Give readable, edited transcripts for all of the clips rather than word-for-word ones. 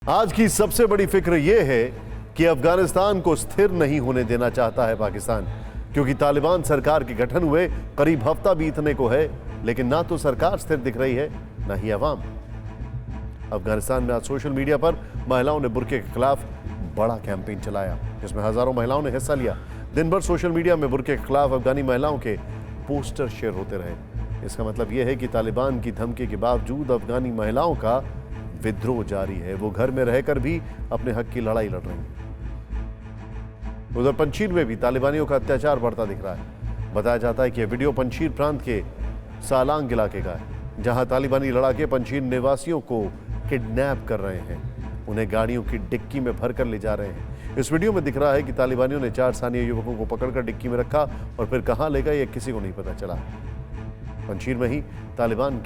आज की सबसे बड़ी फिक्र यह है कि अफगानिस्तान को स्थिर नहीं होने देना चाहता है पाकिस्तान, क्योंकि तालिबान सरकार के गठन हुए करीब हफ्ता बीतने को है, लेकिन ना तो सरकार स्थिर दिख रही है ना ही अवाम। अफगानिस्तान में आज सोशल मीडिया पर महिलाओं ने बुर्के के खिलाफ बड़ा कैंपेन चलाया, जिसमें हजारों महिलाओं ने हिस्सा लिया। दिन भर सोशल मीडिया में बुर्के के खिलाफ अफगानी महिलाओं के पोस्टर शेयर होते रहे। इसका मतलब यह है कि तालिबान की धमकी के बावजूद अफगानी महिलाओं का विद्रोह जारी है। वो घर में रहकर भी अपने हक की लड़ाई लड़ रही हैं। उधर पंचशीर में भी तालिबानियों का अत्याचार बढ़ता दिख रहा है। बताया जाता है कि यह वीडियो पंचशीर प्रांत के सालांग इलाके का है, जहां तालिबानी लड़ाके पंचशीर निवासियों को किडनैप कर रहे हैं। उन्हें गाड़ियों की डिक्की में भरकर ले जा रहे हैं। इस वीडियो में दिख रहा है कि तालिबानियों ने 4 स्थानीय युवकों को पकड़कर डिक्की में रखा और फिर कहां ले गए, यह किसी को नहीं पता चला। पंचशीर में ही तालिबान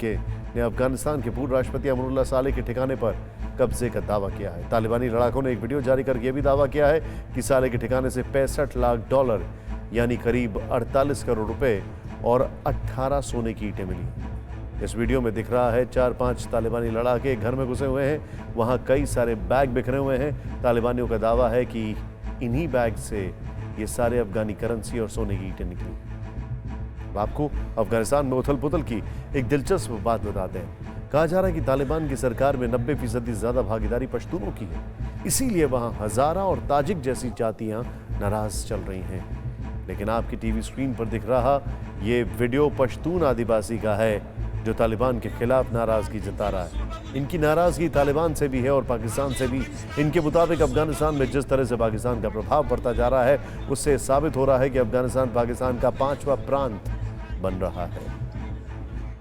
ने अफगानिस्तान के पूर्व राष्ट्रपति अमरुल्लाह सालेह के ठिकाने पर कब्जे का दावा किया है। तालिबानी लड़ाकों ने एक वीडियो जारी कर यह भी दावा किया है कि सालेह के ठिकाने से $65 लाख यानी करीब 48 करोड़ रुपए और 18 सोने की ईंटें मिली। इस वीडियो में दिख रहा है 4-5 तालिबानी लड़ाके घर में घुसे हुए हैं। वहां कई सारे बैग बिखरे हुए हैं। तालिबानियों का दावा है कि इन्हीं बैग से ये सारे अफगानी करेंसी और सोने की ईंटें निकली। आपको अफगानिस्तान में उथल पुथल की एक दिलचस्प बात बता दें। कहा जा रहा है कि तालिबान की सरकार में 90% ज्यादा भागीदारी पश्तूनों की है, इसीलिए वहां हजारा और ताजिक जैसी जातियां नाराज चल रही हैं। लेकिन आपकी टीवी स्क्रीन पर दिख रहा ये वीडियो पश्तून आदिवासी का है, जो तालिबान के खिलाफ नाराजगी जता रहा है। इनकी नाराजगी तालिबान से भी है और पाकिस्तान से भी। इनके मुताबिक अफगानिस्तान में जिस तरह से पाकिस्तान का प्रभाव बढ़ता जा रहा है, उससे साबित हो रहा है कि अफगानिस्तान पाकिस्तान का 5वां प्रांत बन रहा है।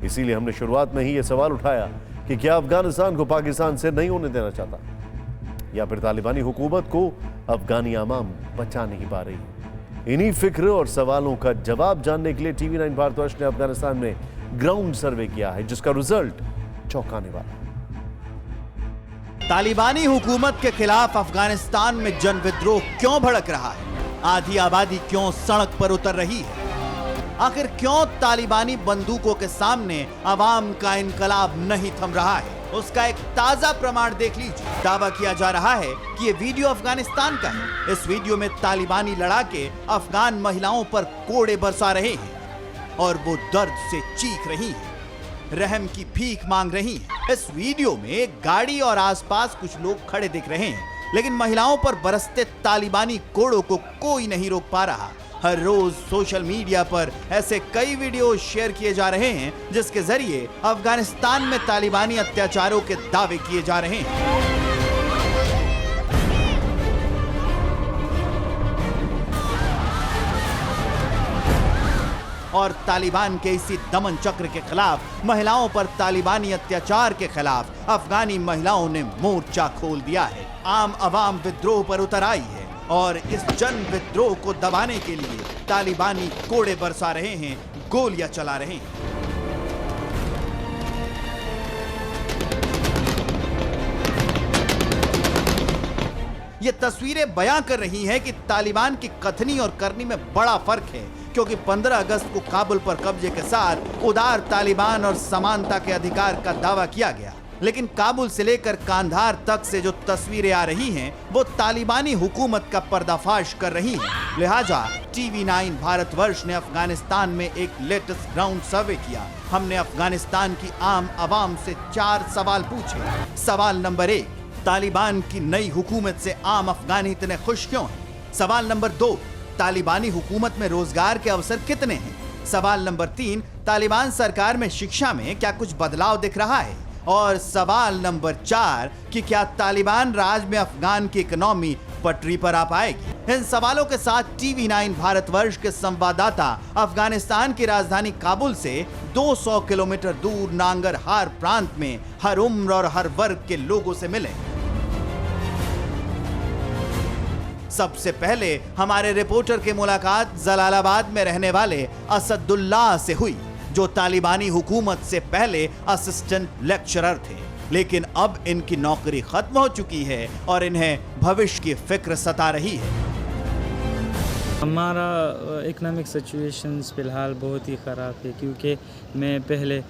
इसीलिए हमने शुरुआत में ही यह सवाल उठाया कि क्या अफगानिस्तान को पाकिस्तान से नहीं होने देना चाहता, या फिर तालिबानी हुकूमत को अफगानी अवाम बचा नहीं पा रही। इन्हीं फिक्र और सवालों का जवाब जानने के लिए टीवी 9 भारतवर्ष ने अफगानिस्तान में ग्राउंड सर्वे किया है, जिसका रिजल्ट चौंकाने वाला। तालिबानी हुकूमत के खिलाफ अफगानिस्तान में जन विद्रोह क्यों भड़क रहा है? आधी आबादी क्यों सड़क पर उतर रही है? आखिर क्यों तालिबानी बंदूकों के सामने अवाम का इनकलाब नहीं थम रहा है? उसका एक ताजा प्रमाण देख लीजिए। दावा किया जा रहा है कि ये वीडियो अफगानिस्तान का है। इस वीडियो में तालिबानी लड़ाके अफगान महिलाओं पर कोड़े बरसा रहे हैं और वो दर्द से चीख रही हैं, रहम की भीख मांग रही हैं। इस वीडियो में गाड़ी और आसपास कुछ लोग खड़े दिख रहे हैं, लेकिन महिलाओं पर बरसते तालिबानी कोड़ों को कोई नहीं रोक पा रहा। हर रोज सोशल मीडिया पर ऐसे कई वीडियो शेयर किए जा रहे हैं, जिसके जरिए अफगानिस्तान में तालिबानी अत्याचारों के दावे किए जा रहे हैं। और तालिबान के इसी दमन चक्र के खिलाफ, महिलाओं पर तालिबानी अत्याचार के खिलाफ अफगानी महिलाओं ने मोर्चा खोल दिया है। आम अवाम विद्रोह पर उतर आई है और इस जन विद्रोह को दबाने के लिए तालिबानी कोड़े बरसा रहे हैं, गोलियां चला रहे हैं। ये तस्वीरें बयां कर रही हैं कि तालिबान की कथनी और करनी में बड़ा फर्क है, क्योंकि 15 अगस्त को काबुल पर कब्जे के साथ उदार तालिबान और समानता के अधिकार का दावा किया गया, लेकिन काबुल से लेकर कांधार तक से जो तस्वीरें आ रही हैं, वो तालिबानी हुकूमत का पर्दाफाश कर रही हैं। लिहाजा टीवी 9 भारतवर्ष ने अफगानिस्तान में एक लेटेस्ट ग्राउंड सर्वे किया। हमने अफगानिस्तान की आम आवाम से 4 सवाल पूछे। सवाल नंबर 1, तालिबान की नई हुकूमत से आम अफगानी इतने खुश क्यों हैं? सवाल नंबर 2, तालिबानी हुकूमत में रोजगार के अवसर कितने हैं? सवाल नंबर 3, तालिबान सरकार में शिक्षा में क्या कुछ बदलाव दिख रहा है? और सवाल नंबर 4 कि क्या तालिबान राज में अफगान की इकोनॉमी पटरी पर आ पाएगी? इन सवालों के साथ टीवी 9 भारतवर्ष के संवाददाता अफगानिस्तान की राजधानी काबुल से 200 किलोमीटर दूर नांगरहार प्रांत में हर उम्र और हर वर्ग के लोगों से मिले। सबसे पहले हमारे रिपोर्टर की मुलाकात जलालाबाद में रहने वाले असदुल्लाह से हुई, जो तालिबानी हुकूमत से पहले असिस्टेंट लेक्चरर थे, लेकिन अब इनकी नौकरी खत्म हो चुकी है और इन्हें भविष्य की फिक्र सता रही है। हमारा इकनॉमिक सिचुएशंस फ़िलहाल बहुत ही ख़राब है, क्योंकि मैं पहले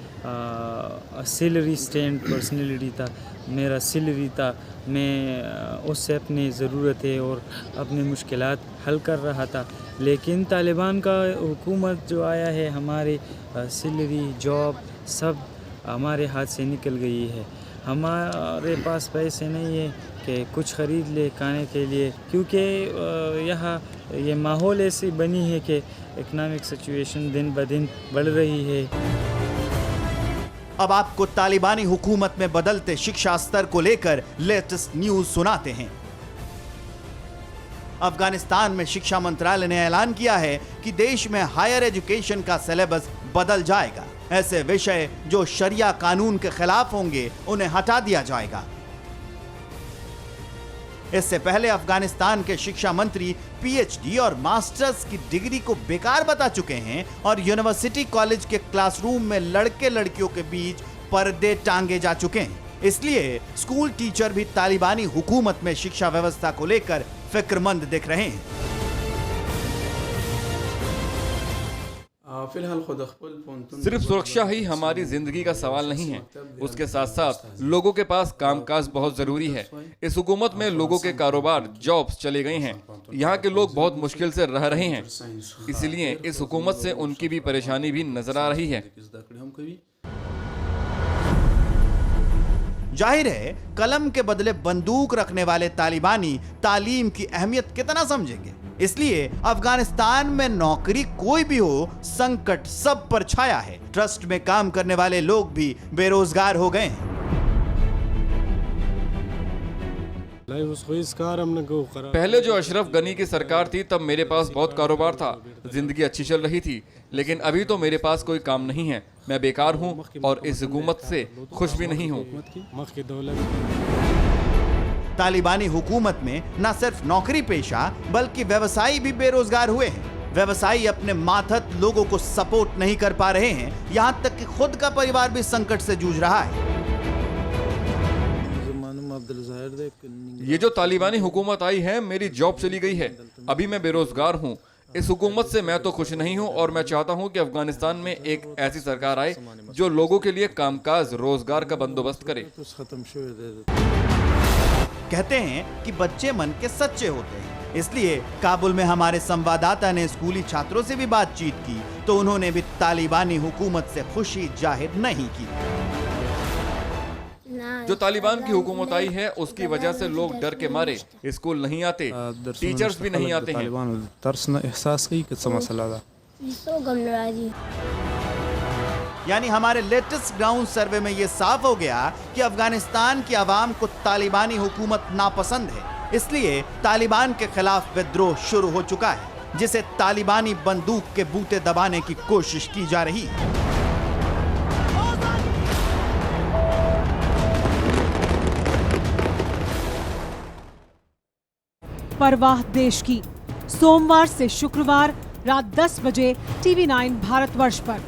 सैलरी स्टैंड पर्सनैलिटी था, मेरा सैलरी था, मैं उससे अपनी ज़रूरतें और अपनी मुश्किलात हल कर रहा था। लेकिन तालिबान का हुकूमत जो आया है, हमारी सैलरी जॉब सब हमारे हाथ से निकल गई है। हमारे पास पैसे नहीं है कि कुछ ख़रीद ले खाने के लिए, क्योंकि यहाँ ये माहौल ऐसी बनी है कि इकनॉमिक सिचुएशन दिन ब दिन बढ़ रही है। अब आपको तालिबानी हुकूमत में बदलते शिक्षा स्तर को लेकर लेटेस्ट न्यूज सुनाते हैं। अफगानिस्तान में शिक्षा मंत्रालय ने ऐलान किया है कि देश में हायर एजुकेशन का सिलेबस बदल जाएगा। ऐसे विषय जो शरिया कानून के खिलाफ होंगे उन्हें हटा दिया जाएगा। इससे पहले अफगानिस्तान के शिक्षा मंत्री पीएचडी और मास्टर्स की डिग्री को बेकार बता चुके हैं और यूनिवर्सिटी कॉलेज के क्लासरूम में लड़के लड़कियों के बीच पर्दे टांगे जा चुके हैं। इसलिए स्कूल टीचर भी तालिबानी हुकूमत में शिक्षा व्यवस्था को लेकर फिक्रमंद दिख रहे हैं। सिर्फ सुरक्षा ही हमारी जिंदगी का सवाल नहीं है, उसके साथ साथ लोगों के पास कामकाज बहुत जरूरी है। इस हुकूमत में लोगों के कारोबार जॉब्स चले गए हैं, यहाँ के लोग बहुत मुश्किल से रह रहे हैं, इसलिए इस हुकूमत से उनकी भी परेशानी भी नजर आ रही है। जाहिर है कलम के बदले बंदूक रखने वाले तालिबानी तालीम की अहमियत कितना समझेंगे। इसलिए अफगानिस्तान में नौकरी कोई भी हो, संकट सब पर छाया है। ट्रस्ट में काम करने वाले लोग भी बेरोजगार हो गए हैं। पहले जो अशरफ गनी की सरकार थी तब मेरे पास बहुत कारोबार था, जिंदगी अच्छी चल रही थी, लेकिन अभी तो मेरे पास कोई काम नहीं है, मैं बेकार हूँ और इस हुकूमत से खुश भी नहीं हूँ। तालिबानी हुकूमत में न सिर्फ नौकरी पेशा बल्कि व्यवसायी भी बेरोजगार हुए हैं। व्यवसायी अपने मातहत लोगों को सपोर्ट नहीं कर पा रहे हैं, यहाँ तक कि खुद का परिवार भी संकट से जूझ रहा है। ये जो तालिबानी हुकूमत आई है, मेरी जॉब चली गई है, अभी मैं बेरोजगार हूँ। इस हुकूमत से मैं तो खुश नहीं हूँ और मैं चाहता हूँ कि अफगानिस्तान में एक ऐसी सरकार आए जो लोगों के लिए कामकाज रोजगार का बंदोबस्त करे। कहते हैं कि बच्चे मन के सच्चे होते हैं, इसलिए काबुल में हमारे संवाददाता ने स्कूली छात्रों से भी बातचीत की तो उन्होंने भी तालिबानी हुकूमत से खुशी जाहिर नहीं की। जो तालिबान की हुकूमत आई है उसकी वजह से लोग डर के मारे स्कूल नहीं आते, टीचर्स भी नहीं आते हैं। यानी हमारे लेटेस्ट ग्राउंड सर्वे में यह साफ हो गया कि अफगानिस्तान की आवाम को तालिबानी हुकूमत नापसंद है, इसलिए तालिबान के खिलाफ विद्रोह शुरू हो चुका है, जिसे तालिबानी बंदूक के बूते दबाने की कोशिश की जा रही है। परवाह देश की, सोमवार से शुक्रवार रात 10 बजे TV9 भारतवर्ष पर।